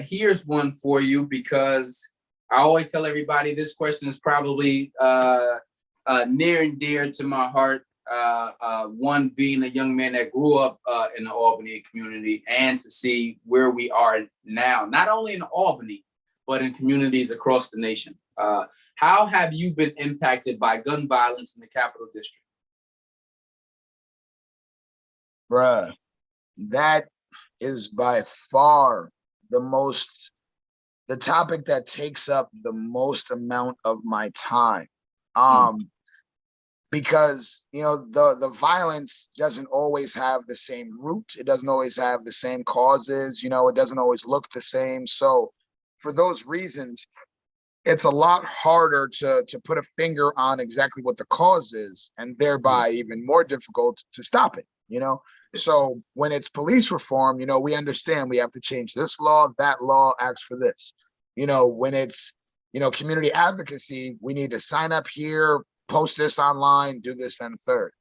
Here's one for you, because I always tell everybody this question is probably near and dear to my heart. One being a young man that grew up in the Albany community, and to see where we are now, not only in Albany, but in communities across the nation. How have you been impacted by gun violence in the Capital District? Bruh, that is by far the topic that takes up the most amount of my time. Because, you know, the violence doesn't always have the same root. It doesn't always have the same causes. You know, it doesn't always look the same. So for those reasons, it's a lot harder to put a finger on exactly what the cause is, and thereby even more difficult to stop it, you know? So when it's police reform, you know, we understand we have to change this law, that law acts for this. You know, when it's, you know, community advocacy, we need to sign up here, post this online, do this, then third.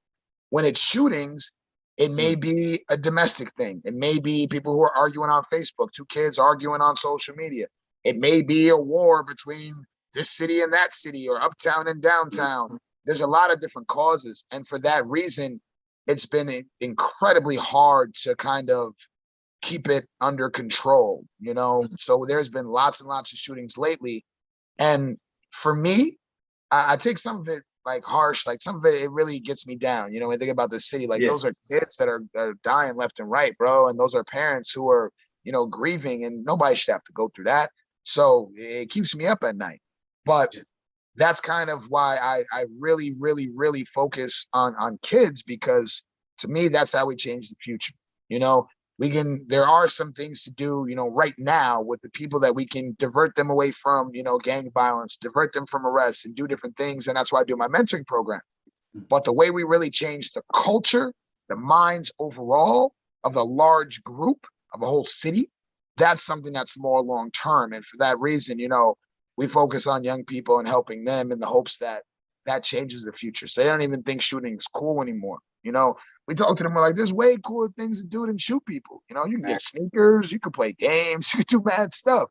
When it's shootings, it may be a domestic thing. It may be people who are arguing on Facebook, two kids arguing on social media. It may be a war between this city and that city, or uptown and downtown. There's a lot of different causes. And for that reason, it's been incredibly hard to kind of keep it under control, you know? So there's been lots and lots of shootings lately. And for me, I take some of it like harsh, like some of it really gets me down. You know, when I think about the city, like those are kids that are dying left and right, bro. And those are parents who are, you know, grieving, and nobody should have to go through that. So it keeps me up at night. But that's kind of why I really, really, really focus on kids, because to me, that's how we change the future. You know, there are some things to do, you know, right now with the people that we can divert them away from, you know, gang violence, divert them from arrests, and do different things. And that's why I do my mentoring program. But the way we really change the culture, the minds overall of a large group, of a whole city, that's something that's more long term. And for that reason, you know, we focus on young people and helping them in the hopes that that changes the future. So they don't even think shooting is cool anymore. You know, we talk to them, we're like, there's way cooler things to do than shoot people. You know, you can get sneakers, you can play games, you can do mad stuff.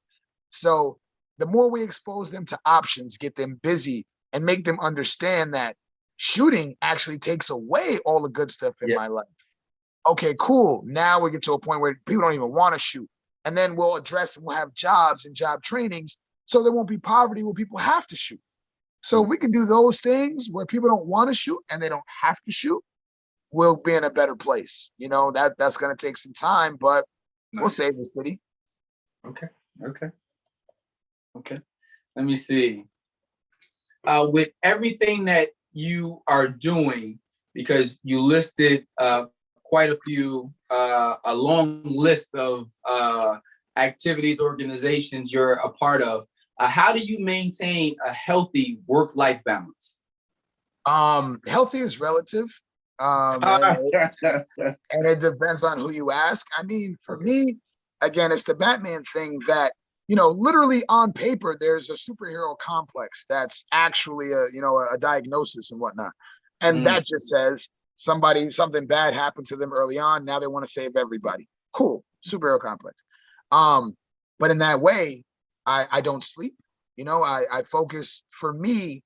So the more we expose them to options, get them busy, and make them understand that shooting actually takes away all the good stuff in my life. Okay, cool. Now we get to a point where people don't even want to shoot. And then we'll have jobs and job trainings, so there won't be poverty where people have to shoot. So we can do those things where people don't want to shoot and they don't have to shoot. We'll be in a better place. You know, that's going to take some time, but we'll save the city. Okay. Let me see. With everything that you are doing, because you listed quite a few, a long list of activities, organizations you're a part of. How do you maintain a healthy work-life balance? Healthy is relative. And it depends on who you ask. I mean, for me, again, it's the Batman thing that, you know, literally on paper, there's a superhero complex that's actually a diagnosis and whatnot. And that just says something bad happened to them early on. Now they want to save everybody. Cool. Superhero complex. But in that way, I don't sleep. You know, I focus. For me,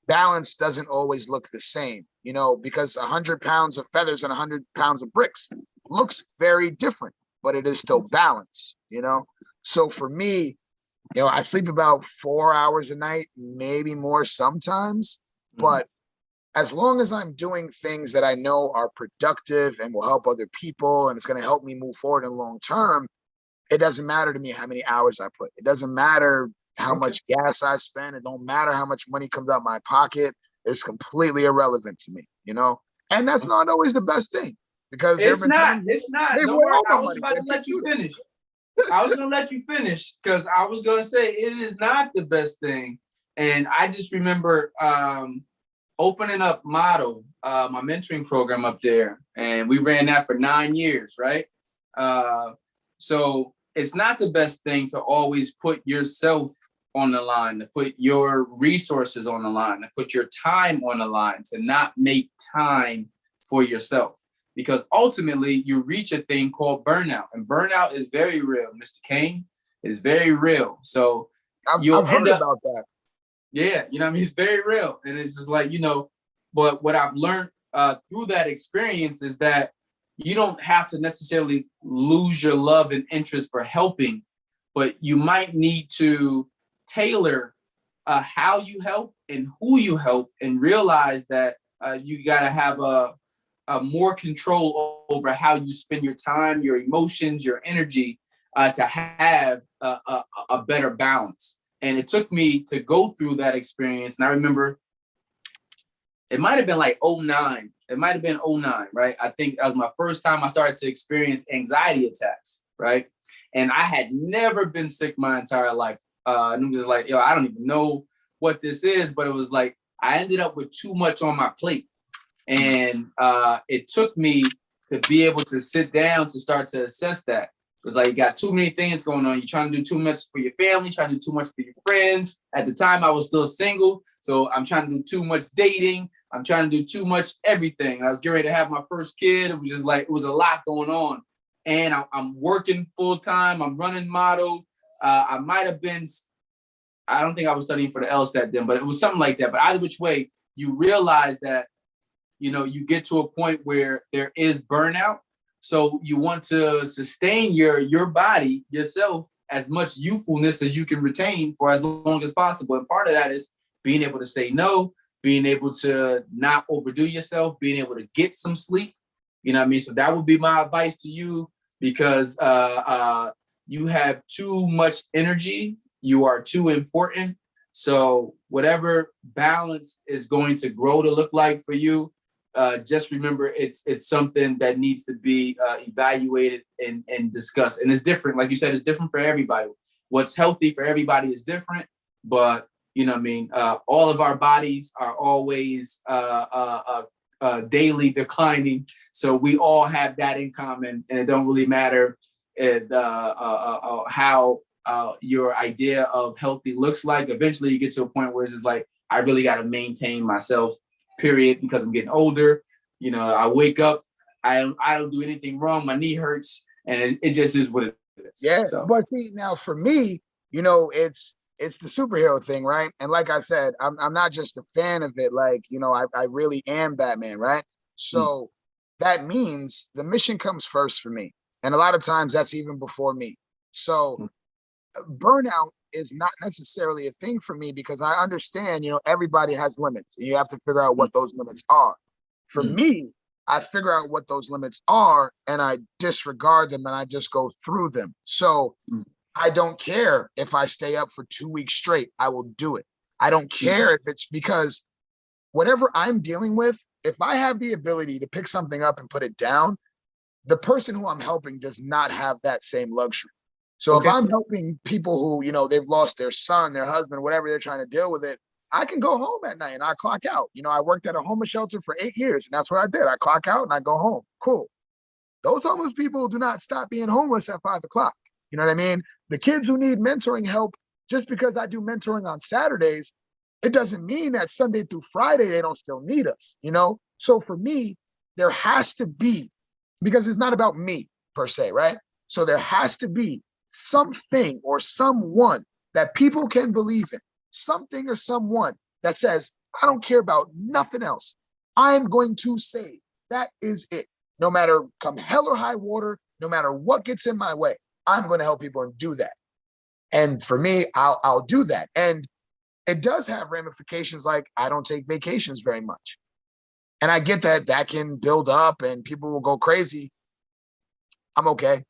balance doesn't always look the same, you know, because 100 pounds of feathers and 100 pounds of bricks looks very different, but it is still balance, you know? So for me, you know, I sleep about 4 hours a night, maybe more sometimes. But as long as I'm doing things that I know are productive and will help other people and it's going to help me move forward in long term, it doesn't matter to me how many hours I put. It doesn't matter how much gas I spend. It don't matter how much money comes out my pocket. It's completely irrelevant to me, you know? And that's not always the best thing, because there have been times It's not. they've Don't went worry. all I my was money. about to let you finish. I was going to let you finish because I was going to say it is not the best thing. And I just remember opening up Model, my mentoring program up there. And we ran that for 9 years, right? So it's not the best thing to always put yourself on the line, to put your resources on the line, to put your time on the line, to not make time for yourself. Because ultimately you reach a thing called burnout, and burnout is very real, Mr. Kane. It's very real. So I've heard about that. Yeah, you know what I mean? It's very real. And it's just like, you know, but what I've learned through that experience is that you don't have to necessarily lose your love and interest for helping, but you might need to tailor how you help and who you help, and realize that you got to have a more control over how you spend your time, your emotions, your energy, to have a better balance. And it took me to go through that experience. And I remember it might have been like 09. It might have been 09, right? I think that was my first time I started to experience anxiety attacks, right? And I had never been sick my entire life. And it was like, yo, I don't even know what this is, but it was like, I ended up with too much on my plate. And it took me to be able to sit down to start to assess that. It was like, you got too many things going on. You're trying to do too much for your family, trying to do too much for your friends. At the time, I was still single. So I'm trying to do too much dating. I'm trying to do too much everything. I was getting ready to have my first kid. It was just like, it was a lot going on. And I'm working full time. I'm running Model. I might have been, I don't think I was studying for the LSAT then, but it was something like that. But either which way, you realize that, you know, you get to a point where there is burnout. So you want to sustain your body, yourself, as much youthfulness as you can retain for as long as possible. And part of that is being able to say no, being able to not overdo yourself, being able to get some sleep. You know what I mean? So that would be my advice to you, because you have too much energy. You are too important. So whatever balance is going to grow to look like for you, just remember it's something that needs to be evaluated and discussed. And it's different. Like you said, it's different for everybody. What's healthy for everybody is different. But, you know what I mean? All of our bodies are always daily declining. So we all have that in common. And it don't really matter how your idea of healthy looks like. Eventually you get to a point where it's just like, I really got to maintain myself, period, because I'm getting older. You know, I wake up, I don't do anything wrong. My knee hurts, and it just is what it is. Yeah. So. But see, now for me, you know, it's the superhero thing, right? And like I said, I'm not just a fan of it. Like, you know, I really am Batman, right? So that means the mission comes first for me. And a lot of times that's even before me. So burnout is not necessarily a thing for me, because I understand, you know, everybody has limits and you have to figure out what those limits are. For me, I figure out what those limits are and I disregard them and I just go through them. So I don't care if I stay up for 2 weeks straight, I will do it. I don't care if it's because whatever I'm dealing with, if I have the ability to pick something up and put it down, the person who I'm helping does not have that same luxury. So if I'm helping people who, you know, they've lost their son, their husband, whatever they're trying to deal with it, I can go home at night and I clock out. You know, I worked at a homeless shelter for 8 years and that's what I did. I clock out and I go home. Cool. Those homeless people do not stop being homeless at 5 o'clock. You know what I mean? The kids who need mentoring help, just because I do mentoring on Saturdays, it doesn't mean that Sunday through Friday, they don't still need us, you know? So for me, there has to be, because it's not about me per se, right? So there has to be something or someone that people can believe in, something or someone that says, I don't care about nothing else. I'm going to say that is it. No matter come hell or high water, no matter what gets in my way, I'm going to help people and do that. And for me, I'll do that. And it does have ramifications. Like I don't take vacations very much. And I get that can build up and people will go crazy. I'm okay.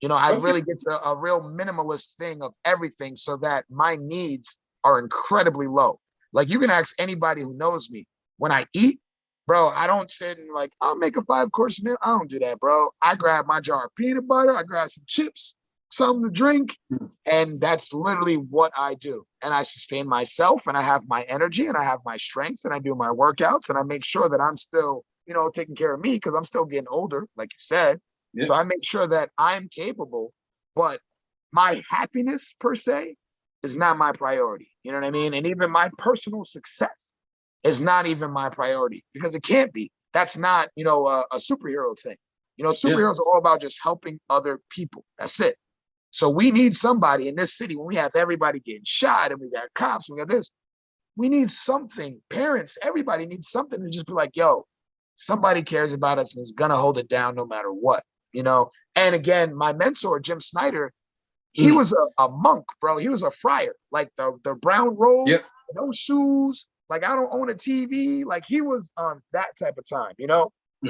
I really get to a real minimalist thing of everything so that my needs are incredibly low. Like you can ask anybody who knows me. When I eat, bro, I don't sit and like, I'll make a 5-course meal. I don't do that, bro. I grab my jar of peanut butter. I grab some chips, something to drink. And that's literally what I do. And I sustain myself and I have my energy and I have my strength and I do my workouts and I make sure that I'm still, taking care of me because I'm still getting older, like you said. Yeah. So I make sure that I'm capable, but my happiness per se is not my priority. You know what I mean? And even my personal success is not even my priority because it can't be. That's not, a superhero thing. Superheroes are all about just helping other people. That's it. So we need somebody in this city when we have everybody getting shot and we got cops, we got this. We need something. Parents, everybody needs something to just be like, yo, somebody cares about us and is going to hold it down no matter what. And again, my mentor, Jim Snyder, he was a monk, bro. He was a friar, like the brown robe, no shoes. Like I don't own a TV. Like he was on that type of time,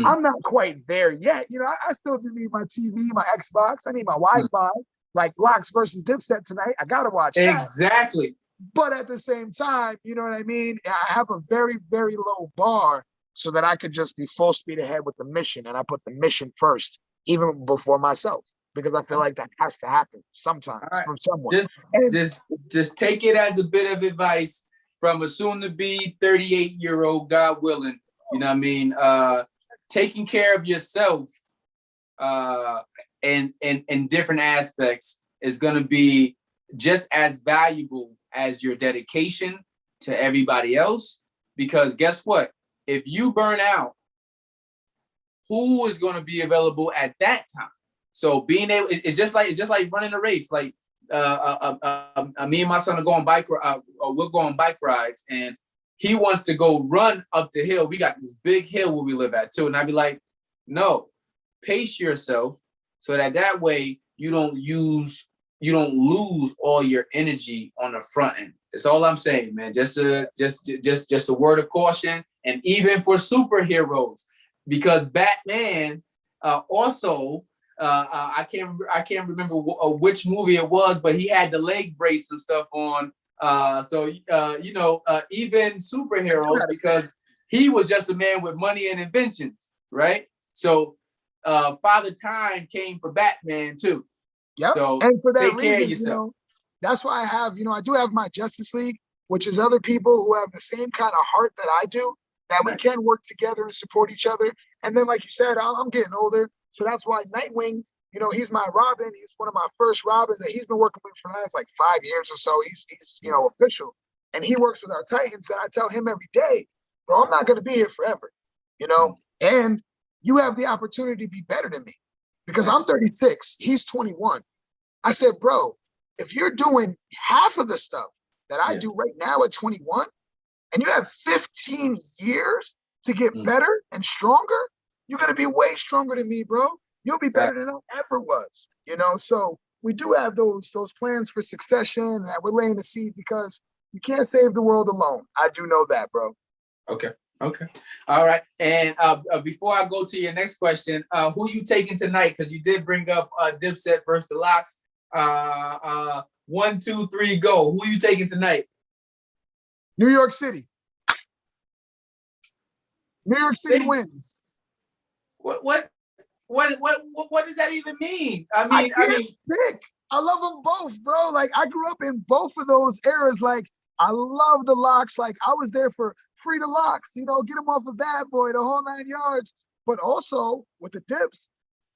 I'm not quite there yet. I still do need my TV, my Xbox. I need my Wi-Fi, like Locks versus Dipset tonight. I got to watch that. Exactly. But at the same time, you know what I mean? I have a very, very low bar so that I could just be full speed ahead with the mission. And I put the mission first, even before myself, because I feel like that has to happen sometimes from someone. Just take it as a bit of advice from a soon-to-be 38-year-old, God willing. You know what I mean? Taking care of yourself in different aspects is going to be just as valuable as your dedication to everybody else. Because guess what? If you burn out, who is going to be available at that time? So being able, it's just like running a race. Like me and my son are going bike, we're going bike rides, and he wants to go run up the hill. We got this big hill where we live at too, and I'd be like, no, pace yourself so that way you don't lose all your energy on the front end. That's all I'm saying, man. Just a word of caution, and even for superheroes. Because Batman also, I can't remember which movie it was, but he had the leg brace and stuff on. Even superheroes, because he was just a man with money and inventions, right? So Father Time came for Batman too. Yep. So and for that take care of reason, yourself. That's why I have, I do have my Justice League, which is other people who have the same kind of heart that I do, that we can work together and support each other. And then, like you said, I'm getting older. So that's why Nightwing, he's my Robin. He's one of my first Robins that he's been working with for the last like 5 years or so. He's official. And he works with our Titans. And I tell him every day, bro, I'm not going to be here forever, and you have the opportunity to be better than me because I'm 36. He's 21. I said, bro, if you're doing half of the stuff that I do right now at 21, and you have 15 years to get better and stronger, you're going to be way stronger than me, bro. You'll be better than I ever was, So we do have those plans for succession that we're laying the seed because you can't save the world alone. I do know that, bro. Okay. All right. And before I go to your next question, who you taking tonight? Because you did bring up Dipset versus the Locks. 1, 2, 3, go. Who you taking tonight? New York City. New York City wins. What does that even mean? I mean, pick. I love them both, bro. Like I grew up in both of those eras. Like I love the Locks. Like I was there for Free the Locks, get them off of Bad Boy, the whole 9 yards. But also with the Dips,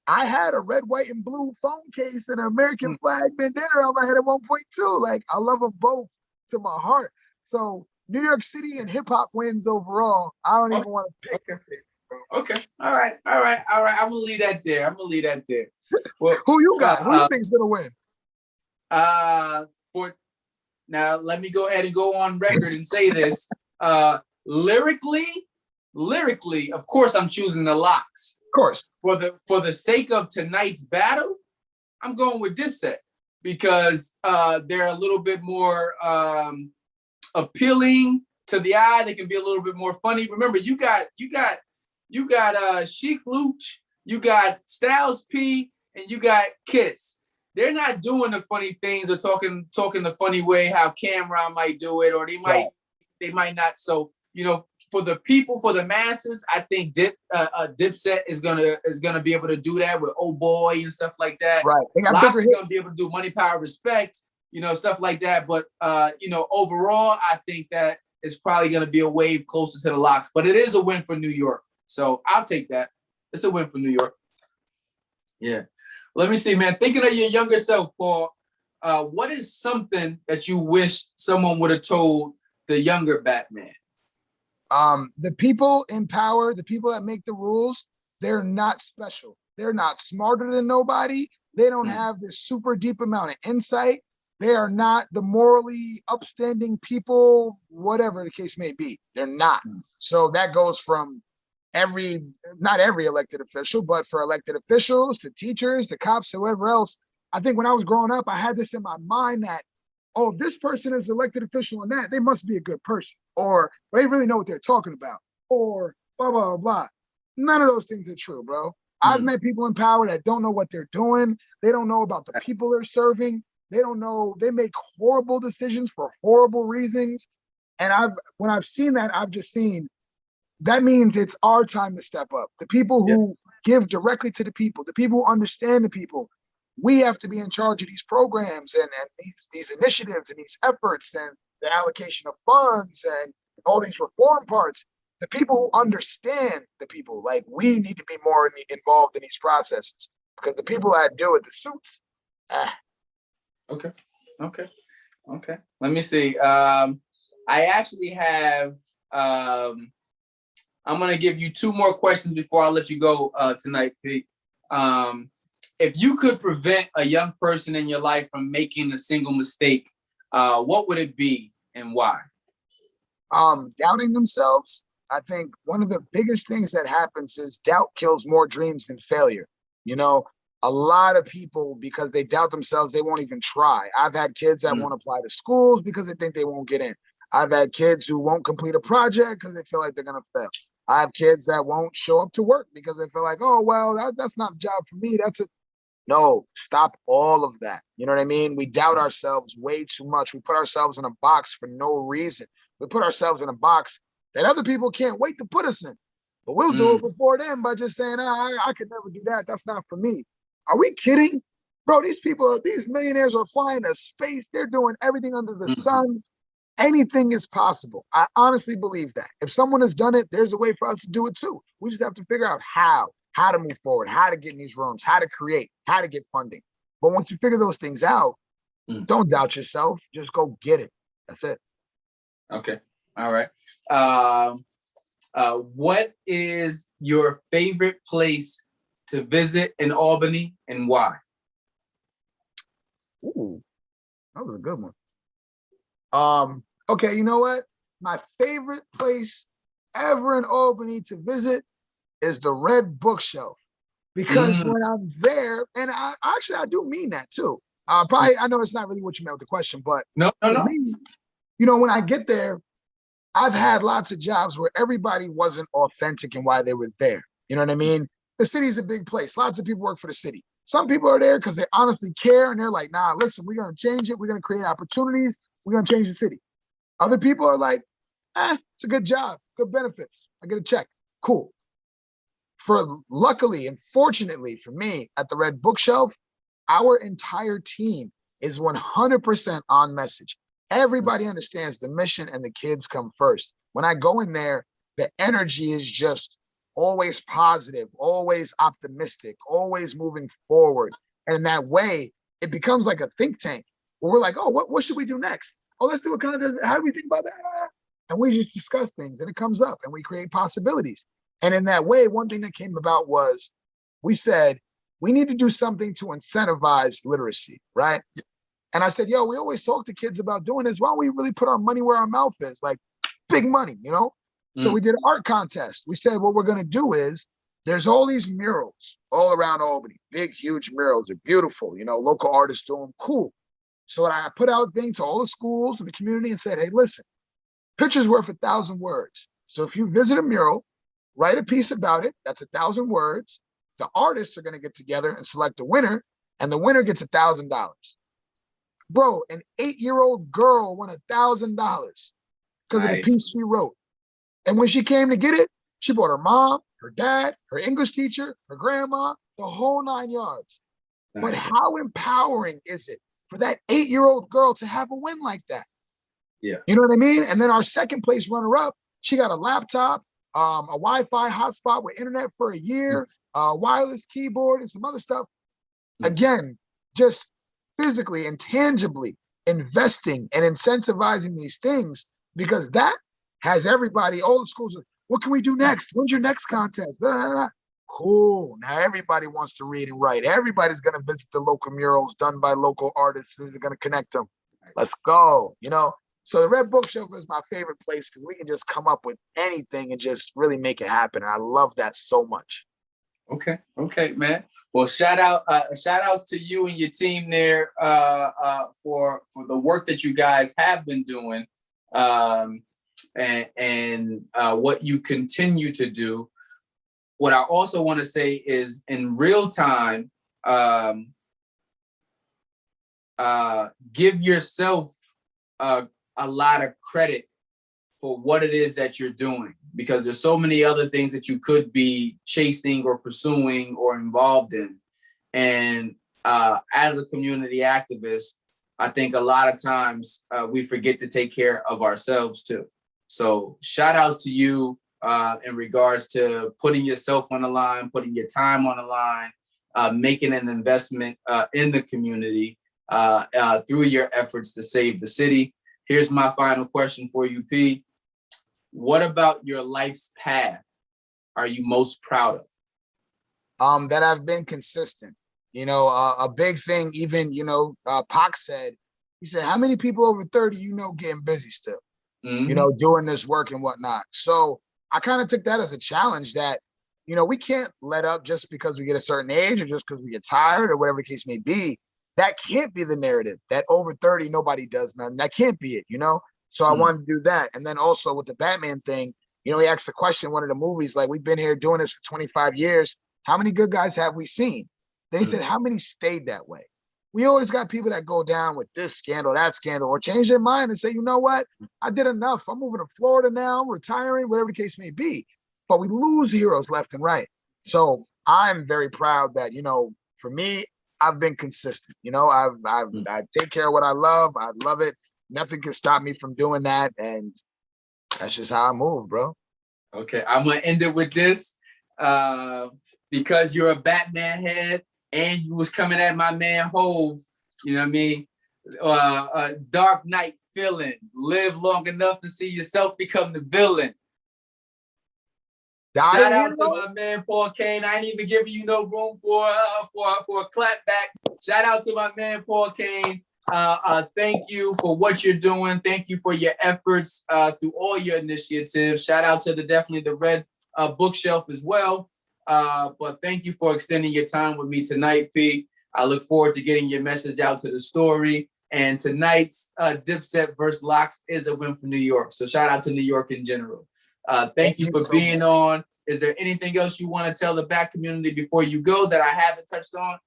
I had a red, white, and blue phone case and an American flag bandana on my head at 1.2. Like I love them both to my heart. So New York City and hip hop wins overall. I don't even want to pick a thing, bro. Okay. All right. I'm gonna leave that there. Well, who you got? Who you think's gonna win? Now, let me go ahead and go on record and say this. Lyrically, of course, I'm choosing the Locks. Of course. For the sake of tonight's battle, I'm going with Dipset because they're a little bit more appealing to the eye. They can be a little bit more funny. Remember, you got Sheik Luch, you got Styles P, and you got Kiss. They're not doing the funny things or talking the funny way how Cameron might do it, or they might not. So, for the people, for the masses, I think Dipset is gonna be able to do that with Oh Boy and stuff like that. Right. They got Lots bigger is hits. gonna be able to do Money, Power, Respect, stuff like that. But overall, I think that it's probably gonna be a wave closer to the Locks. But it is a win for New York. So I'll take that. It's a win for New York. Yeah. Let me see, man. Thinking of your younger self, Paul, what is something that you wish someone would have told the younger Batman? The people in power, the people that make the rules, they're not special. They're not smarter than nobody. They don't have this super deep amount of insight. They are not the morally upstanding people, whatever the case may be. They're not. So that goes from not every elected official, but for elected officials, to teachers, to cops, whoever else. I think when I was growing up, I had this in my mind that, oh, this person is elected official and that, they must be a good person, or they really know what they're talking about, or blah, blah, blah, blah. None of those things are true, bro. I've met people in power that don't know what they're doing. They don't know about the people they're serving. They don't know. They make horrible decisions for horrible reasons. And when I've seen that, I've just seen that means it's our time to step up. The people who give directly to the people who understand the people, we have to be in charge of these programs and these initiatives and these efforts and the allocation of funds and all these reform parts. The people who understand the people, like, we need to be more involved in these processes, because the people that deal with the suits. Okay. Let me see. I actually have. I'm going to give you two more questions before I let you go tonight, Pete. If you could prevent a young person in your life from making a single mistake, what would it be and why? Doubting themselves. I think one of the biggest things that happens is doubt kills more dreams than failure. A lot of people, because they doubt themselves, they won't even try. I've had kids that won't apply to schools because they think they won't get in. I've had kids who won't complete a project because they feel like they're going to fail. I have kids that won't show up to work because they feel like, oh, well, that's not a job for me. No, stop all of that. You know what I mean? We doubt ourselves way too much. We put ourselves in a box for no reason. We put ourselves in a box that other people can't wait to put us in. But we'll do it before them by just saying, I could never do that. That's not for me. Are we kidding? Bro, these millionaires are flying to space. They're doing everything under the sun. Anything is possible. I honestly believe that. If someone has done it, there's a way for us to do it too. We just have to figure out how to move forward, how to get in these rooms, how to create, how to get funding. But once you figure those things out, don't doubt yourself. Just go get it. That's it. Okay. All right. What is your favorite place to visit in Albany and why? Ooh, that was a good one. Okay, you know what? My favorite place ever in Albany to visit is the Red Bookshelf, because when I'm there, and I do mean that too. Probably, I know it's not really what you meant with the question, but no. Me, when I get there, I've had lots of jobs where everybody wasn't authentic in why they were there. You know what I mean? The city's a big place. Lots of people work for the city. Some people are there because they honestly care, and they're like, nah, listen, we're going to change it. We're going to create opportunities. We're going to change the city. Other people are like, it's a good job, good benefits. I get a check. Cool. Luckily and fortunately for me at the Red Bookshelf, our entire team is 100% on message. Everybody understands the mission and the kids come first. When I go in there, the energy is just always positive, always optimistic, always moving forward. And in that way, it becomes like a think tank where we're like, oh, what should we do next? Oh, let's do how do we think about that? And we just discuss things and it comes up and we create possibilities. And in that way, one thing that came about was we said, we need to do something to incentivize literacy, right? And I said, we always talk to kids about doing this. Why don't we really put our money where our mouth is? Like big money, So we did an art contest. We said, what we're going to do is there's all these murals all around Albany, big, huge murals. They're beautiful, local artists do them, cool. So I put out a thing to all the schools in the community and said, hey, listen, picture's worth 1,000 words. So if you visit a mural, write a piece about it, that's 1,000 words. The artists are going to get together and select a winner, and the winner gets $1,000. Bro, an 8-year-old girl won $1,000 because of the piece she wrote. And when she came to get it, she brought her mom, her dad, her English teacher, her grandma, the whole 9 yards. Nice. But how empowering is it for that 8-year-old girl to have a win like that? Yeah. You know what I mean? And then our second place runner-up, she got a laptop, a Wi-Fi hotspot with internet for a year, wireless keyboard, and some other stuff. Again, just physically and tangibly investing and incentivizing these things, because that has everybody, all the schools, what can we do next? When's your next contest? Cool. Now everybody wants to read and write. Everybody's going to visit the local murals done by local artists. They're going to connect them. Let's go. You know, so the Red Bookshelf is my favorite place because we can just come up with anything and just really make it happen. And I love that so much. Okay, man. Well, shout outs to you and your team there for the work that you guys have been doing, and what you continue to do. What I also want to say is, in real time, give yourself a lot of credit for what it is that you're doing, because there's so many other things that you could be chasing or pursuing or involved in. And as a community activist, I think a lot of times we forget to take care of ourselves too. So shout outs to you in regards to putting yourself on the line, putting your time on the line, making an investment in the community through your efforts to save the city. Here's my final question for you, P. What about your life's path are you most proud of? That I've been consistent. You know, a big thing, even, you know, Pac said, he said, how many people over 30 you know getting busy still, you know, doing this work and whatnot. So I kind of took that as a challenge that, you know, we can't let up just because we get a certain age or just because we get tired or whatever the case may be. That can't be the narrative, that over 30, nobody does nothing. That can't be it, you know? So I wanted to do that. And then also with the Batman thing, you know, he asked the question, one of the movies, like, we've been here doing this for 25 years. How many good guys have we seen? Then he said, how many stayed that way? We always got people that go down with this scandal, that scandal, or change their mind and say, you know what? I did enough. I'm moving to Florida now, I'm retiring, whatever the case may be. But we lose heroes left and right. So I'm very proud that, you know, for me, I've been consistent. You know, I take care of what I love. I love it. Nothing can stop me from doing that. And that's just how I move, bro. Okay, I'm going to end it with this. Because you're a Batman head and you was coming at my man Hove, you know what I mean? Dark Knight feeling. Live long enough to see yourself become the villain. Shout out to my man Paul Kane. I ain't even giving you no room for a clap back. Shout out to my man Paul Kane. Thank you for what you're doing. Thank you for your efforts through all your initiatives. Shout out to definitely the Red Bookshelf as well. But thank you for extending your time with me tonight, P. I look forward to getting your message out to the story. And tonight's Dipset versus Locks is a win for New York. So shout out to New York in general. Thank you for being on. Is there anything else you want to tell the Bat community before you go that I haven't touched on?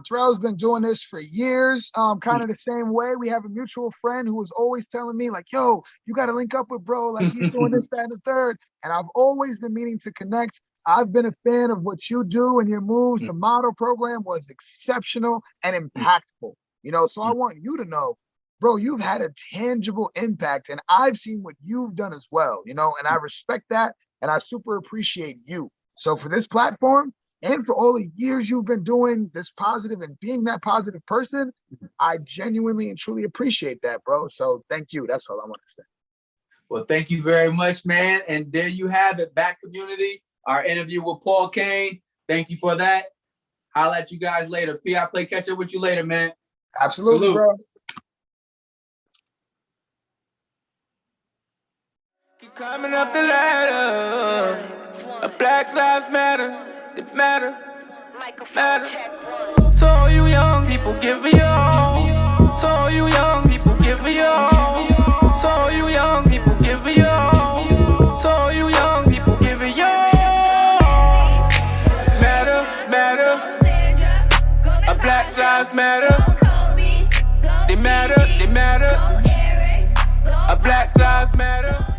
Terrell's been doing this for years, kind of the same way. We have a mutual friend who was always telling me, like, yo, you got to link up with bro, like he's doing this, that, and the third. And I've always been meaning to connect. I've been a fan of what you do and your moves. The model program was exceptional and impactful, you know, so I want you to know, bro, you've had a tangible impact and I've seen what you've done as well, you know, and I respect that and I super appreciate you. So for this platform, and for all the years you've been doing this positive and being that positive person, I genuinely and truly appreciate that, bro. So thank you. That's all I want to say. Well, thank you very much, man. And there you have it, Bat community. Our interview with Paul Kane. Thank you for that. I'll let you guys later. P, I'll play catch up with you later, man. Absolutely, Salute. Bro. Keep climbing up the ladder. A Black Lives Matter. It matter. So all you young people, give me all. So all you young people, give me all. So all all you young people, give it your. To all you young people, give it your. Matter, matter. A Black Lives Matter. They matter, they matter. A Black Lives Matter.